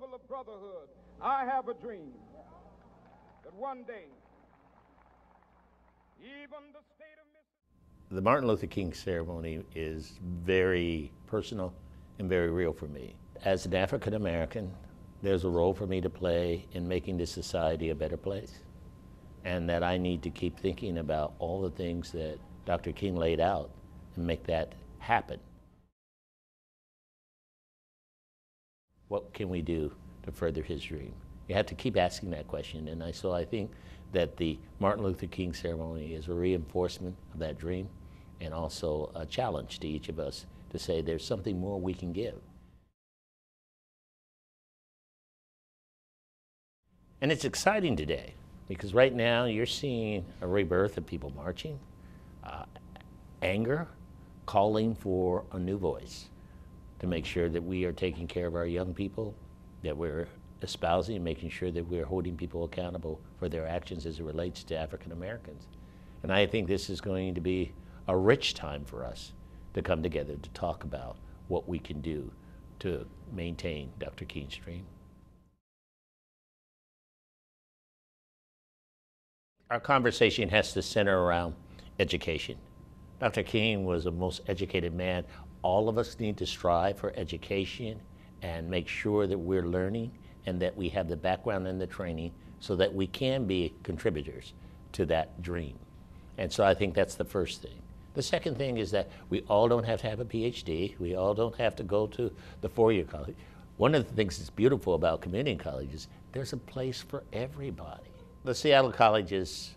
table of brotherhood, I have a dream that one day, even the state of Mississippi. The Martin Luther King ceremony is very personal and very real for me. As an African American, there's a role for me to play in making this society a better place, and that I need to keep thinking about all the things that Dr. King laid out and make that happen. What can we do to further his dream? You have to keep asking that question, and so I think that the Martin Luther King ceremony is a reinforcement of that dream and also a challenge to each of us to say there's something more we can give. And it's exciting today because right now you're seeing a rebirth of people marching, anger, calling for a new voice to make sure that we are taking care of our young people, that we're espousing and making sure that we're holding people accountable for their actions as it relates to African Americans. And I think this is going to be a rich time for us to come together to talk about what we can do to maintain Dr. King's dream. Our conversation has to center around education. Dr. King was the most educated man. All of us need to strive for education and make sure that we're learning and that we have the background and the training so that we can be contributors to that dream. And so I think that's the first thing. The second thing is that we all don't have to have a PhD. We all don't have to go to the four-year college. One of the things that's beautiful about community colleges, there's a place for everybody. The Seattle colleges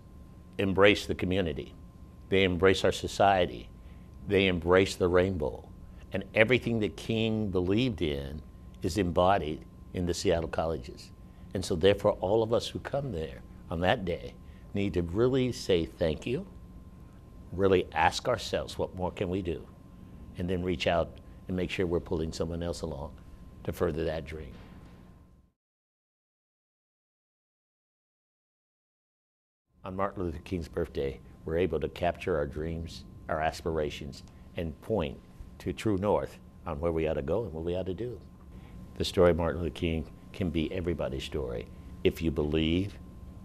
embrace the community. They embrace our society. They embrace the rainbow. And everything that King believed in is embodied in the Seattle colleges. And so therefore all of us who come there on that day need to really say thank you, really ask ourselves what more can we do, and then reach out and make sure we're pulling someone else along to further that dream. On Martin Luther King's birthday, we're able to capture our dreams, our aspirations, and point to true north on where we ought to go and what we ought to do. The story of Martin Luther King can be everybody's story if you believe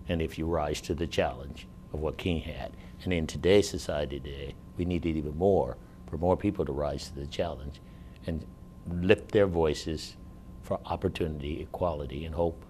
and if you rise to the challenge of what King had. And in today's society today, we need it even more for more people to rise to the challenge and lift their voices for opportunity, equality, and hope